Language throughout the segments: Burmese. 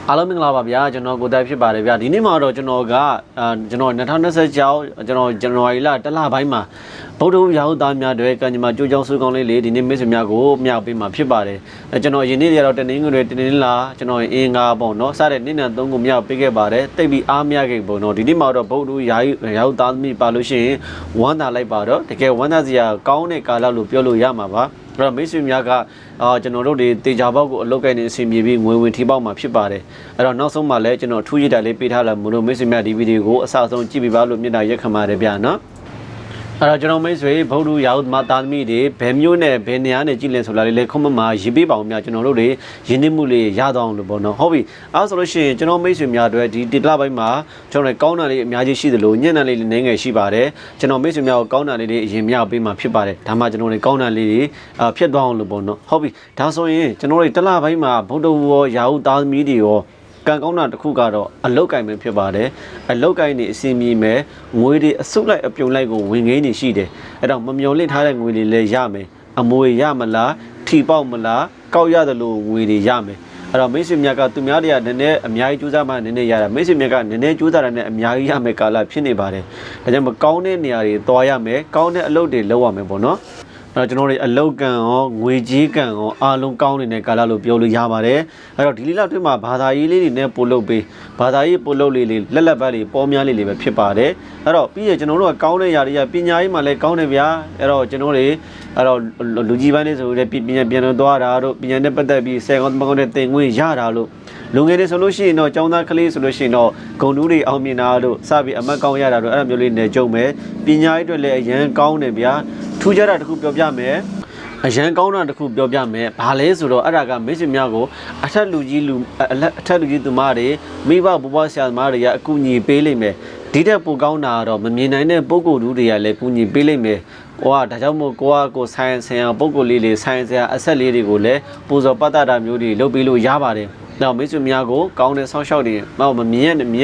အားလုံးမင်္ဂလာပါဗျာကျွန်တော်ကိုတိုင်ဖြစ်ပါတယ်ဗျာဒီနေ့မှာတော့ကျွန်တော်2020ကျောင်းကျွန်တော်ဇန်နဝါရီလတစ်လပိုင်းမှာဗုဒ္ဓရာဟုသားများတွေကံကြမ္မာကြိုးကြောင်းစုကောင်းလေးဒီနေ့မိတ်ဆွေများကိုမျှပေးမှာဖြစ်ပါတယ်ကျွန်တော်ယနေ့ကတော့တနင်္ဂနွေလာကျွန်တော်အင်္ဂါပေါ့နော်စတဲ့နေ့နဲ့သုံးခုမျှပေးခဲ့ပါတယ်တိတ်ပြီးအားမရခဲ့ပေါ့နော်ဒီနေ့မှာတော့ဗုဒ္ဓရာဟုသားသမီးပါလို့ရှိရင်ဝမ်းသာလိုက်ပါတော့တကယ်ဝမ်းသာစရာကောင်းတဲ့ကာလလို့ပြောလို့ရမှာပါအဲ့တော့မိတ်ဆွေများကကျွန်တော်တို့တွေတေချာပေါက်ကိုအလုပ်ကိုင်းနေအစီအပြေပြီးငွေဝင်ထိပေါက်မှာဖြစ်ပါတယ်အဲ့တော့နောက်ဆုံးမှလည်းကျွန်တော်ထူးရတာလေးပေးထားလာမလို့မိတ်ဆွေများဒီဗီဒီယိုကိုအစအဆုံးကြည့်ပြီးပါလို့မျက်နှာရက်ခံပါတယ်ဗျာနော်အဲ့တော့ကျွန်တော်မိတ်ဆွေဗုဒ္ဓရာဟုသားသမီးတွေဘယ်မျိုးနဲ့ဘယ်နေရာနဲ့ကြည့်လဲဆိုတာလေးခုမှမှာရေးပေးပါအောင်များကျွန်တော်တို့တွေရင်းနှီးမှုလေးရတော့အောင်လို့ပေါ့နော်ဟုတ်ပြီအဲ့ဆိုလို့ရှိရင်ကျွန်တော်မိတ်ဆွေများတွေဒီတိတလပိုင်းမှာကျွန်တော်ကောင်းတာလေးအများကြီးရှိသလိုညံ့တာလေးနည်းငယ်ရှိပါတယ်ကျွန်တော်မိတ်ဆွေများကိုကောင်းတာလေးတွေအရင်မျှပေးမှာဖြစ်ပါတယ်ဒါမှကျွန်တော်တွေကောင်းတာလေးတွေဖြစ်သွားအောင်လို့ပေါ့နော်ဟုတ်ပြီဒါဆိုရင်ကျွန်တော်တွေတလပိုင်းမှာဗုဒ္ဓရာဟုသားသမီးတွေရောကံကောင်းတာတစ်ခုကတော့အလုတ်ကင်ပဲဖြစ်ပါတယ်အလုတ်ကင်နေအစီအမီမဲ့ငွေတွေအစုလိုက်အပြုံလိုက်ကိုဝင်ငိမ့်နေရှိတယ်အဲ့တော့မမျော်လင့်ထားတဲ့ငွေတွေလည်းရမယ်အမွေရမလားထီပေါက်မလားကောက်ရတယ်လို့ငွေတွေရမယ်အဲ့တော့မိတ်ဆွေများကသူများတွေကနည်းနည်းအများကြီးကြိုးစားမှနည်းနည်းရတာမိတ်ဆွေများကနည်းနည်းကြိုးစားတာနဲ့အများကြီးရမယ်ကာလဖြစ်နေပါတယ်ဒါကြောင့်မကောင်းတဲ့နေရာတွေသွားရမယ်ကောင်းတဲ့အလုပ်တွေလုပ်ရမယ်ပေါ့နော်အဲ့တော့ကျွန်တော်တို့အလုတ်ကံရောငွေကြေးကံရောအားလုံးကောင်းနေတဲ့ကာလလို့ပြောလို့ရပါတယ်အဲ့တော့ဒီလေးလောက်တွင်းမှာဘာသာရေးလေးတွေနဲ့ပို့လုပ်ပေးဘာသာရေးပို့လုပ်လေးလက်လက်ပတ်လေးပေါ်များလေးပဲဖြစ်ပါတယ်အဲ့တော့ပြီးရကျွန်တော်တို့ကကောင်းတဲ့ຢာတွေကပညာရေးမှာလည်းကောင်းတယ်ဗျာအဲ့တော့ကျွန်တော်တွေအဲ့တော့လူကြီးပိုင်းလေးဆိုတဲ့ပညာပြန်သွားတာတို့ပညာနဲ့ပတ်သက်ပြီးဆယ်ကောင်းသမကောင်းတဲ့သင်ခွင့်ရတာလို့လူငယ်တွေဆိုလို့ရှိရင်တော့ကျောင်းသားကလေးဆိုလို့ရှိရင်တော့ဂုဏ်တူးတွေအောင်မြင်တာတို့စပြီးအမတ်ကောင်းရတာတို့အဲ့လိုမျိုးလေးနဲ့ကြုံမယ်ပညာရေးအတွက်လည်းအရန်ကောင်းတယ်ဗျာထူးခြားတာတစ်ခုပြောပြမယ်အရန်ကောင်းတာတစ်ခုပြောပြမယ်ဘာလဲဆိုတော့အဲ့ဒါကမိတ်ဆွေများကိုအထက်လူကြီးသူမတွေမိဘဘွားဆရာသမားတွေကအကူအညီပေးလိမ့်မယ်ဒီတဲ့ပိုကောင်းတာတော့မမြင်နိုင်တဲ့ပုံကိုယ်တူတွေကလည်းကူညီပေးလိမ့်မယ်ဒါကြောင့်မို့ကိုဆိုင်ဆရာပုံကိုယ်လေးဆိုင်ဆရာအဆက်လေးတွေကိုလည်းပူဇော်ပတ်တာမျိုးတွေလုပ်ပေးလို့ရပါတယ်တော့မိတ်ဆွေများကိုကောင်းတဲ့ဆောင်းလျှောက်တွေမမြ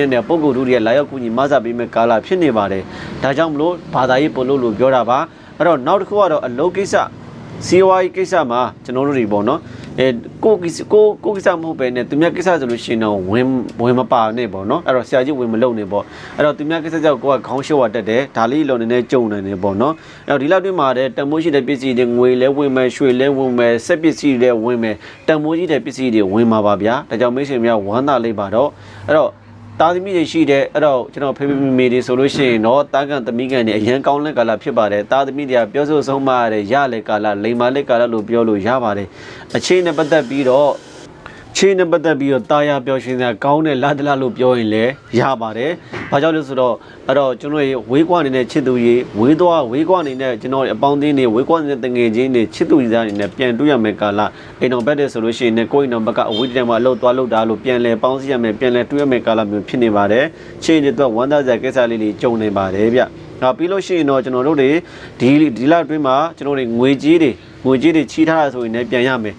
င်တဲ့ပုံကိုယ်တူတွေကလာရောက်ကူညီမဆပေးမဲ့ကာလဖြစ်နေပါတယ်ဒါကြောင့်မလို့ဘာသာရေးပို့လို့ပြောတာပါအဲ့တော့နောက်တစ်ခုကတော့အလုပ်ကိစ္စစီဝါရေးကိစ္စမှာကျွန်တော်တို့တွေပေါ့နော်ကိုကိစ္စမဟုတ်ပဲနဲ့သူများကိစ္စဆိုလို့ရှိရင်တော့ဝင်မပါနဲ့ပေါ့နော်အဲ့တော့ဆရာကြီးဝင်မလုပ်နဲ့ပေါ့အဲ့တော့သူများကိစ္စကြောင့်ကိုကခေါင်းရှုပ်ရတတ်တယ်ဒါလေးလုံးနေကြုံနေတယ်ပေါ့နော်အဲ့တော့ဒီလောက်တွင်းမှာတဲ့တမိုးရှိတဲ့ပစ္စည်းတွေငွေလဲဝင်မယ်ရွှေလဲဝင်မယ်စက်ပစ္စည်းတွေဝင်မယ်တမိုးကြီးတဲ့ပစ္စည်းတွေဝင်မှာပါဗျာဒါကြောင့်မိတ်ဆွေများဝမ်းသာလိုက်ပါတော့အဲ့တော့တာသမီတွေရှိတဲ့အဲ့တော့ကျွန်တော်ဖေမေတွေဆိုလို့ရှိရင်တော့တာကန်သမီးကန်တွေအရန်ကောင်းတဲ့ကာလဖြစ်ပါတယ်တာသမီတွေကပြောဆိုဆုံးမရတယ်ရလေကာလလိမ်မာလေကာလလို့ပြောလို့ရပါတယ်အချိန်နဲ့ပတ်သက်ပြီးတော့တာယာပြောရှင်စရာကောင်းတဲ့လာတလလို့ပြောရင်လည်းရပါတယ်။ဘာကြောင့်လဲဆိုတော့အဲ့တော့ကျွန်တော်ဝေးကွာနေတဲ့ချစ်သူကြီးဝေးကွာနေတဲ့ကျွန်တော်အပေါင်းအသင်းတွေဝေးကွာနေတဲ့တငယ်ချင်းတွေချစ်သူကြီးသားတွေနဲ့ပြန်တွေ့ရမယ်ကာလအိမ်တော်ဘက်တဲ့ဆိုလို့ရှိရင်ကိုယ့်အိမ်တော်ဘက်ကအဝေးတည်းမှာအလုပ်သွားလုပ်တာလို့ပြန်လဲပေါင်းစည်းရမယ်ပြန်လဲတွေ့ရမယ်ကာလမျိုးဖြစ်နေပါတယ်။ချိန်တွေတော့ဝမ်းသာစရာကိစ္စလေးတွေကြုံနေပါတယ်ဗျ။နောက်ပြီးလို့ရှိရင်တော့ကျွန်တော်တို့တွေဒီလအတွင်းမှာကျွန်တော်တွေငွေကြေးတွေချီးထားတာဆိုရင်လည်းပြန်ရမယ်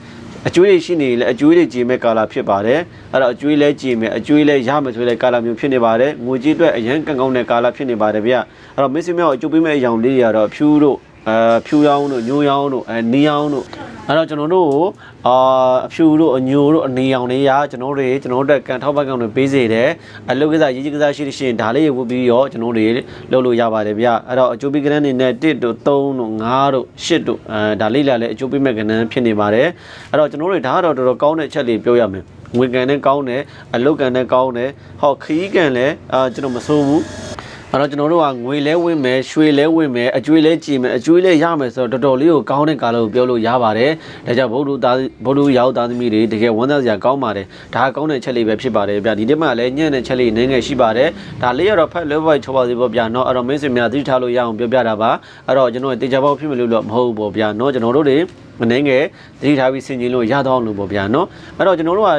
အကျွေးတွေရှိနေလေအကျွေးတွေကြည်မဲ့ကာလဖြစ်ပါတယ်အဲ့တော့အကျွေးလဲကြည်မယ်အကျွေးလဲရမယ်ဆိုတဲ့ကာလမျိုးဖြစ်နေပါတယ်ငွေကြေးအတွက်အရန်ကံကောင်းတဲ့ကာလဖြစ်နေပါတယ်ဗျအဲ့တော့မစ္စမြောက်အကျိုးပေးမဲ့အရာလေးတွေကတော့ဖြူရောင်းတို့ညိုးရောင်းတို့နီးရောင်းတို့အဲ့တော့ကျွန်တော်တို့အဖြူတို့အညိုတို့အနေရောင်လေးရကျွန်တော်တို့ကန်ထောက်ပတ်ကောင်တွေပေးစေတယ်အလုပ်ကိစ္စရေးကြီးကိစ္စရှိလို့ရှိရင်ဒါလေးဝတ်ပြီးတော့ကျွန်တော်တွေလုပ်လို့ရပါတယ်ဗျအဲ့တော့အကျိုးပေးကဏ္ဍအနေနဲ့1တို့3တို့5တို့8တို့ဒါလေးလာလဲအကျိုးပေးမဲ့ကဏ္ဍဖြစ်နေပါတယ်အဲ့တော့ကျွန်တော်တို့ဒါကတော့တော်တော်ကောင်းတဲ့အချက်လေးပြောရမယ်ငွေကန်နဲ့ကောင်းတယ်အလုပ်ကန်နဲ့ကောင်းတယ်ခရီးကန်လည်းကျွန်တော်မဆိုးဘူးအဲ့တော့ကျွန်တော်တို့ကငွေလဲဝင်မယ်ရွှေလဲဝင်မယ်အကျွေးလဲကြည်မယ်အကျွေးလဲရမယ်ဆိုတော့တော်တော်လေးကိုကောင်းတဲ့ကာလကိုပြောလို့ရပါတယ်ဒါကြောင့်ဗုဒ္ဓရာဟုသားသမီးတွေတကယ်ဝမ်းသာစရာကောင်းပါတယ်ဒါကောင်းတဲ့ချက်လေးပဲဖြစ်ပါတယ်ဗျဒီနေ့မှလည်းညံ့တဲ့ချက်လေးနည်းငယ်ရှိပါတယ်ဒါလေးကတော့ဖက်လောဘချောပါစေပေါ့ဗျနော်အဲ့တော့မင်းစင်များသိထားလို့ရအောင်ပြောပြတာပါအဲ့တော့ကျွန်တော်တေချာပေါက်ဖြစ်မလို့တော့မဟုတ်ဘူးပေါ့ဗျနော်ကျွန်တော်တို့တွေမနှင်းငယ်သတိထားပြီးဆင်ခြင်လို့ရတော့လို့ပေါ့ဗျနော်အဲ့တော့ကျွန်တော်တို့က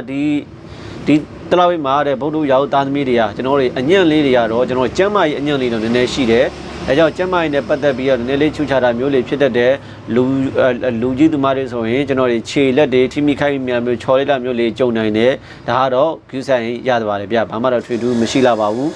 ဒီတလားဝိမှာတဲ့ဗုဒ္ဓရာဟုသားသမီးတွေကကျွန်တော်တို့အညံ့လေးတွေကတော့ကျွန်တော်ကျမ်းမာရေးအညံ့လေးတော့နည်းနည်းရှိတယ်အဲကြောင့်ကျမ်းမာရေးနဲ့ပတ်သက်ပြီးတော့နည်းနည်းလေးချူချတာမျိုးလေးဖြစ်တတ်တဲ့လူကြီးသူမတွေဆိုရင်ကျွန်တော်တွေခြေလက်တွေထိမိခိုက်များမျိုးချော်လိုက်တာမျိုးလေးကြုံနိုင်တယ်ဒါကတော့ view ဆိုင်ရပါတယ်ဗျဘာမှတော့ထွေထူးမရှိလာပါဘူး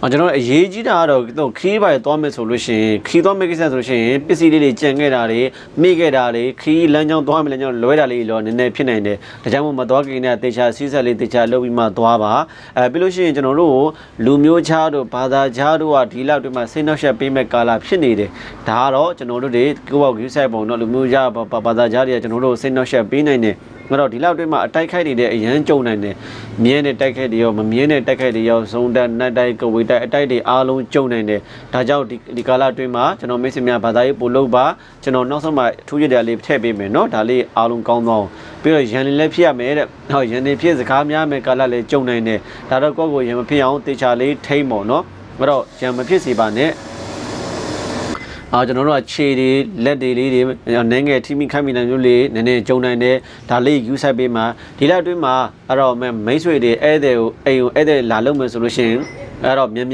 ကျွန်တော်အရေးကြီးတာကတော့ခီးပါသွားမယ်ဆိုလို့ရှိရင်ခီးသွားမယ်ကိစ္စဆိုလို့ရှိရင်ပစ္စည်းလေးတွေကြံခဲ့တာတွေမိခဲ့တာတွေခီးလမ်းကြောင်းသွားမယ်လမ်းကြောင်းလွဲတာလေးတော့နည်းနည်းဖြစ်နိုင်တယ်ဒါကြောင့်မို့မသွားခင်နဲ့တေချာစီးဆက်လေးတေချာလုပ်ပြီးမှသွားပါပြီးလို့ရှိရင်ကျွန်တော်တို့လူမျိုးခြားတို့ဘာသာခြားတို့ကဒီလောက်တွေမှာစိတ်နှောက်ယှက်ပေးမဲ့ကာလဖြစ်နေတယ်ဒါကတော့ကျွန်တော်တို့တွေကိုယ့်ဘောက်ယူဆိုင်ပုံတော့လူမျိုးခြားဘာသာခြားတွေကကျွန်တော်တို့စိတ်နှောက်ယှက်ပေးနိုင်တယ်ငါတော့ဒီလောက်တွေမှာအတိုက်ခိုက်နေတဲ့အရန်ကြုံနိုင်တယ်မြင်းနဲ့တိုက်ခိုက်တွေရောမမြင်းနဲ့တိုက်ခိုက်တွေရောစုံတက်နတ်တိုက်ကဝေတိုက်အတိုက်တွေအားလုံးကြုံနိုင်တယ်ဒါကြောင့်ဒီကာလအတွင်းမှာကျွန်တော်မိတ်ဆွေများဘာသာရေးပို့လို့ပါကျွန်တော်နောက်ဆုံးမှထူးခြားတဲ့လေးထည့်ပေးမယ်เนาะဒါလေးအားလုံးကောင်းသွားအောင်ပြီးတော့ရန်လည်းဖြစ်ရမယ်တဲ့ဟောရန်နေဖြစ်စကားများမယ်ကာလလည်းကြုံနိုင်တယ်ဒါတော့ကိုယ့်ကိုရန်မဖြစ်အောင်တေချာလေးထိမ့်ပေါ့เนาะငါတော့ရန်မဖြစ်စေပါနဲ့ကျွန်တော်တို့ကခြေတွေလက်တွေလေးတွေနည်းငယ်ထိမိခိုက်မိနိုင်မျိုးလေးနည်းနည်းကြုံနိုင်တယ်ဒါလေးယူဆိုင်ပေးမှာဒီလောက်အတွင်းမှာအဲ့တော့မိတ်ဆွေတွေဧည့်သည်ကိုအိမ်ကိုဧည့်သည်လာလို့မယ်ဆိုလို့ရှိရင်အဲ့တော့မြန်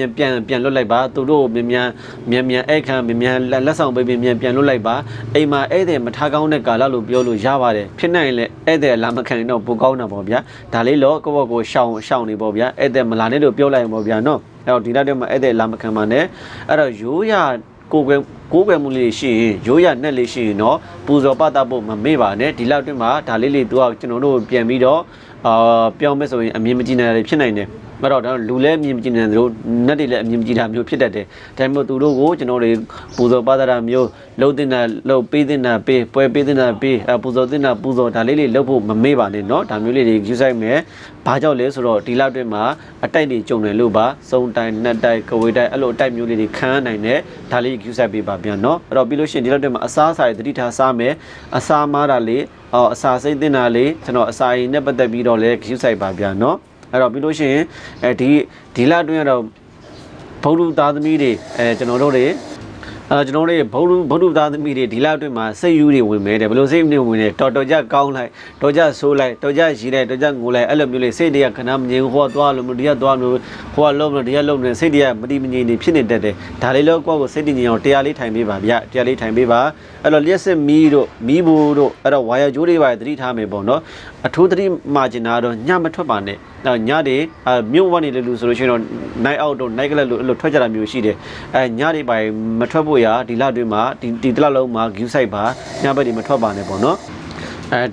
ပြန်လွတ်လိုက်ပါသူတို့မြန်အဲ့ခံမြန်လက်ဆောင်ပေးမြန်ပြန်လွတ်လိုက်ပါအိမ်မှာဧည့်သည်မထားကောင်းတဲ့ကာလလို့ပြောလို့ရပါတယ်ဖြစ်နိုင်လေဧည့်သည်လာမခံရင်တော့ပိုကောင်းတာပေါ့ဗျာဒါလေးတော့ကိုယ့်ဘက်ကိုရှောင်နေပေါ့ဗျာဧည့်သည်မလာနဲ့လို့ပြောလိုက်ရင်ပေါ့ဗျာနော်အဲ့တော့ဒီလောက်တည်းမှာဧည့်သည်လာမခံပါနဲ့အဲ့တော့ရိုးရကိုယ်မှုလေးရှိရင်ရိုးရနဲ့လေးရှိရင်တော့ပူဇော်ပတဖို့မမေ့ပါနဲ့ဒီလောက်တွင်းမှာဒါလေးသူကကျွန်တော်တို့ပြန်ပြီးတော့ပြောင်းမဲ့ဆိုရင်အမြင်မကြည့်နိုင်တာဖြစ်နိုင်တယ်မတော့လူလည်းအမြင်မကြည့်နိုင်တယ်တို့နတ်တွေလည်းအမြင်မကြည့်တာမျိုးဖြစ်တတ်တယ်ဒါပေမဲ့သူတို့ကိုကျွန်တော်တွေပူဇော်ပတာမျိုးလှုပ်တင်တာလှုပ်ပေးတင်တာပေးပွဲပေးတင်တာပေးပူဇော်တင်တာပူဇော်ဒါလေးလှုပ်ဖို့မမေ့ပါနဲ့เนาะဒါမျိုးလေးတွေယူဆိုင်မယ်ဘာကြောင့်လဲဆိုတော့ဒီလောက်တွင်းမှာအတိုက်တွေကြုံတယ်လို့ပါစုံတိုင်နှက်တိုက်ကဝေတိုက်အဲ့လိုအတိုက်မျိုးလေးတွေခံနိုင်တယ်ဒါလေးယူဆိုင်ပေးပါဗျာเนาะအဲ့တော့ပြီးလို့ရှိရင်ဒီလောက်တွင်းမှာအစားအစာတွေတတိထားစားမယ်အစာမားတာလေးအစာစိတ်တင်တာလေးကျွန်တော်အစာရည်နဲ့ပတ်သက်ပြီးတော့လည်းယူဆိုင်ပါဗျာเนาะအဲ့တော့ပြီးလို့ရှိရင်ဒီလအတွင်းကတော့ဘုဒ္ဓသားသမီးတွေကျွန်တော်တို့တွေဘုဒ္ဓသားသမီးတွေဒီလအတွင်းမှာစိတ်ယူတွေဝင်မယ်တဲ့ဘယ်လိုစိတ်တွေဝင်လဲတော်ကြကောင်းလိုက်တော်ကြဆိုးလိုက်တော်ကြရီလိုက်တော်ကြငိုလိုက်အဲ့လိုမျိုးလေးစိတ်တွေကခဏမငြိမ်ဟိုကသွားလို့ဒီကသွားလို့ဟိုကလုံးလို့ဒီကလုံးနေစိတ်တွေကမတိမငြိမ်နေဖြစ်နေတတ်တယ်ဒါလေးတော့ကိုယ့်ကိုစိတ်တည်ငြိမ်အောင်တရားလေးထိုင်ပေးပါဗျတရားလေးထိုင်ပေးပါအဲ့တော့လျှက်စစ်မီးတို့မီးဘူတို့အဲ့တော့ဝါယာကြိုးတွေပါသတိထားမယ်ပေါ့နော်အထူးသတိမှာကျင်တာတော့ညမထွက်ပါနဲ့ညတွေမြို့ဝနေလေလူဆိုလို့ရှိရင်တော့ night out တို့ night club လို့အဲ့လိုထွက်ကြတာမျိုးရှိတယ်ညတွေပါမထွက်ဖို့ရာဒီလအတွင်းမှာဒီတလလုံးမှာ view site ပါညဘက်တွေမထွက်ပါနဲ့ပေါ့နော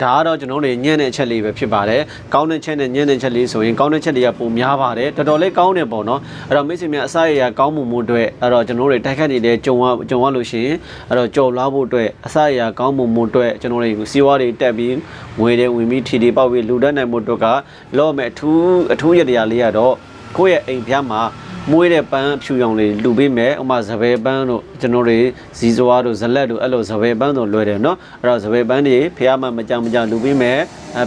်ဒါကတော့ကျွန်တော်တို့ညံ့တဲ့အချက်လေးပဲဖြစ်ပါတယ်ကောင်းတဲ့ချက်နဲ့ညံ့တဲ့ချက်လေးဆိုရင်ကောင်းတဲ့ချက်တွေကပုံများပါတယ်တော်တော်လေးကောင်းတယ်ပေါ့နော်အဲ့တော့မိတ်ဆွေများအစားအရာကောင်းမှုအတွက်အဲ့တော့ကျွန်တော်တို့တိုက်ခတ်နေတဲ့ကြုံရလို့ရှိရင်အဲ့တော့ကြော်လာဖို့အတွက်အစားအရာကောင်းမှုအတွက်ကျွန်တော်တို့စီဝါတွေတက်ပြီးငွေတွေဝင်ပြီးထီတွေပေါက်ပြီးလူတတ်နိုင်မှုအတွက်ကလော့မဲ့အထူးရတရားလေးကတော့ကိုယ့်ရဲ့အိမ်ဖျားမှာမွေးတဲ့ပန်းဖြူရောင်လေးလူပေးမယ်ဥမာစပယ်ပန်းတို့ကျွန်တော်တွေဇီဇွားတို့ဇလက်တို့အဲ့လိုစပယ်ပန်းတို့လွယ်တယ်နော်အဲ့တော့စပယ်ပန်းတွေဖះမှာမကြလူပေးမယ်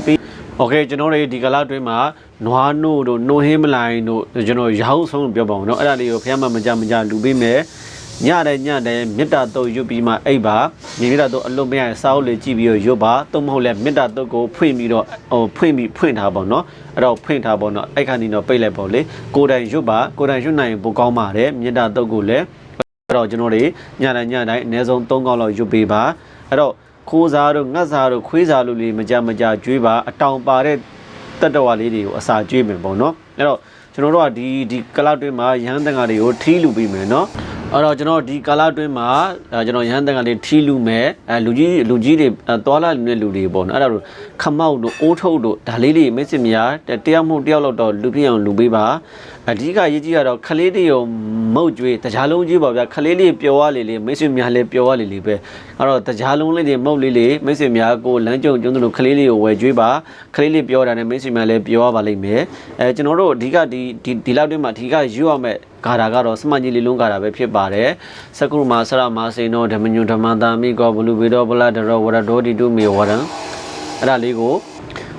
ပြီးโอเคကျွန်တော်တွေဒီကလာအတွင်းမှာနွားနို့တို့နှိုးဟင်းမလိုင်းတို့ကျွန်တော်ရောင်းဆုံးပြောပါအောင်နော်အဲ့ဒါလေးကိုဖះမှာမကြလူပေးမယ်ညတဲ့မေတ္တာတုတ်ရွတ်ပြီးမှအိပ်ပါမြေမေတ္တာတုတ်အလုံးမရစာအုပ်လေးကြည့်ပြီးရွတ်ပါသို့မဟုတ်လဲမေတ္တာတုတ်ကိုဖွင့်ပြီးတော့ဖွင့်ထားပါတော့အဲ့တော့ဖွင့်ထားပါတော့အဲ့ခါနေတော့ပိတ်လိုက်ပေါ့လေကိုယ်တိုင်ရွတ်ပါကိုယ်တိုင်ရွတ်နိုင်ပိုကောင်းပါတယ်မေတ္တာတုတ်ကိုလည်းအဲ့တော့ကျွန်တော်တွေညတိုင်းအနည်းဆုံး3ခေါက်လောက်ရွတ်ပေးပါအဲ့တော့ခိုးစားတို့ငတ်စားတို့ခွေးစားလို့လေးမကြကျွေးပါအတောင်ပါတဲ့တတ္တဝါလေးတွေကိုအစာကျွေးမယ်ပေါ့နော်အဲ့တော့ကျွန်တော်တို့ကဒီကလပ်တွင်းမှာရဟန်းတန်ဃာတွေကိုထီးလူပြီးမယ်နော်အဲ့တော့ကျွန်တော်ဒီကာလအတွင်းမှာကျွန်တော်ရဟန်းတန်ကလေးထီလူမယ်လူကြီးတွေသွားလာနေတဲ့လူတွေပေါ့နော်အဲ့ဒါတို့ခမောက်တို့အိုးထုတ်တို့ဒါလေးတွေမိတ်ဆွေများတယောက်လောက်တော့လူပြည့်အောင်လူပေးပါအဓိကရေးကြီးကတော့ခလေးတွေရောမုတ်ကြွေးတကြားလုံးကြီးပါဗျာခလေးလေးပျော်ရလေမိတ်ဆွေများလည်းပျော်ရလေပဲအဲ့တော့တကြားလုံးလေးတွေမုတ်လေးမိတ်ဆွေများကိုလမ်းကြုံတို့ခလေးလေးကိုဝယ်ကြွေးပါခလေးလေးပျော်တာနဲ့မိတ်ဆွေများလည်းပျော်ရပါလိမ့်မယ်ကျွန်တော်တို့အဓိကဒီလောက်တွင်းမှာအဓိကယူရမယ်ဂါရာကတော့စမကြီးလေးလုံးဂါရာပဲဖြစ်ပါတယ်စကုမာဆရမာစိန်တော်ဓမ္မညုဓမ္မတာမိကောဘလူဘေတော်ဗလာဒရောဝရဒောတိတုမေဝရံအဲ့ဒါလေးကို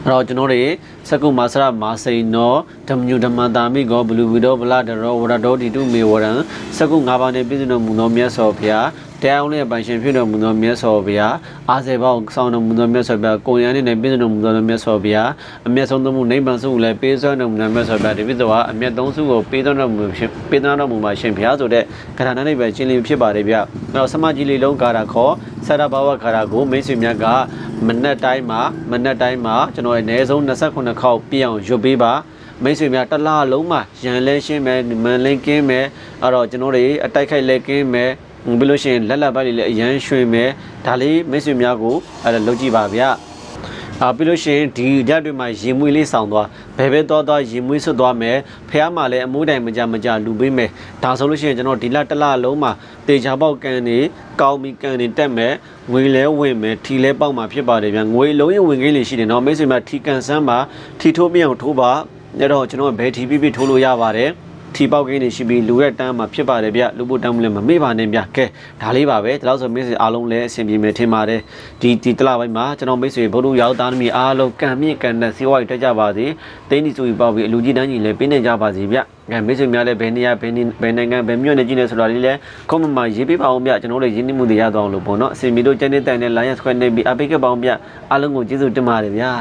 အဲ့တော့ကျွန်တော်တွေစကုမာဆရမာစိန်တော်ဓမ္မညုဓမ္မတာမိကောဘလူဘေတော်ဗလာဒရောဝရဒောတိတုမေဝရံစကု၅ပါးနဲ့ပြည့်စုံတော်မူသောမြတ်စွာဘုရားတရားအောင်နဲ့ပိုင်ရှင်ဖြစ်တော်မူသောမြတ်စွာဘုရားအာဇေဘောင်းဆောင်တော်မူသောမြတ်စွာဘုရားကိုယ်ရန်နဲ့ပြည့်စုံတော်မူသောမြတ်စွာဘုရားအမျက်ဆုံးသောမှုနိဗ္ဗာန်စုကိုလည်းပေးစွမ်းတော်မူသောမြတ်စွာဘုရားဒီပြည့်စုံဟာအမျက်သုံးစုကိုပေးသွင်းတော်မူမှာရှင်ဘုရားဆိုတဲ့ဂရဏနိဗ္ဗာန်ရှင်းလင်းဖြစ်ပါတယ်ဗျ။အဲ့တော့စမကြီးလေးလုံးဂါရာခေါ်ဆရဘာဝဂါရာကိုမိတ်ဆွေများကမနက်တိုင်းမှာကျွန်တော်အနည်းဆုံး28ခေါက်ပြည့်အောင်ရွတ်ပေးပါ မိတ်ဆွေများတစ်လားလုံးမှာရန်လဲရှင်းမယ်မန်လင်းကင်းမယ်အဲ့တော့ကျွန်တော်တွေအတိုက်ခိုက်လဲကင်းမယ်ပြီးလို့ရှိရင်လက်ပိုက်တွေလည်းအရန်ရွှင်မယ်ဒါလေးမိတ်ဆွေများကိုအဲ့ဒါလုပ်ကြည့်ပါဗျာပြီးလို့ရှိရင်ဒီရက်တွေမှာရင်မွေးလေးဆောင်သွားဘယ်ပဲသွားရင်မွေးဆွတ်သွားမယ်ဖះမှာလည်းအမိုးတိုင်မကြလူပေးမယ်ဒါဆိုလို့ရှိရင်ကျွန်တော်ဒီလတစ်လလုံးမှာတေချာပေါက်ကန်နေကောင်းပြီးကန်နေတက်မယ်ငွေလဲဝင်မယ်ထီလဲပေါက်မှာဖြစ်ပါတယ်ဗျာငွေလုံးရင်ဝင်ကိန်းလေးရှိတယ်နော်မိတ်ဆွေများထီကန်ဆန်းမှာထီထိုးပြအောင်ထိုးပါအဲ့တော့ကျွန်တော်ဘယ်ထီပြီးထိုးလို့ရပါတယ်ထီပေါက်ကိန်းနေရှိပြီးလူရဲ့တန်းမှာဖြစ်ပါတယ်ဗျလူဖို့တန်းမလဲမမေ့ပါနဲ့ဗျကဲဒါလေးပါပဲဒါလို့ဆိုမိတ်ဆွေအားလုံးလည်းအဆင်ပြေမယ်ထင်ပါတယ်ဒီတလပိုင်းမှာကျွန်တော်မိတ်ဆွေဗုဒ္ဓရောက်သားသမီးအားလုံးကံမြင့်ကံနဲ့စီးပွားရေးတက်ကြပါစေတင်းဒီဆိုပြီးပေါ့ပြီးအလူကြီးတန်းကြီးလည်းပေးနေကြပါစေဗျကဲမိတ်ဆွေများလည်းဘယ်နေရာဘယ်နိုင်ငံဘယ်မြို့နယ်ကြီးနေဆိုတာလေးလည်းကွန်မန့်မှာရေးပေးပါအောင်ဗျကျွန်တော်တို့ရင်းနှီးမှုတွေရသွားအောင်လို့ပေါ့နော်အစီအမီတို့ကျန်းတဲ့တိုင်နဲ့ line ဆွဲနေပြီးအပိတ်ကပောင်းဗျအားလုံးကိုကျေးဇူးတင်ပါတယ်ဗျာ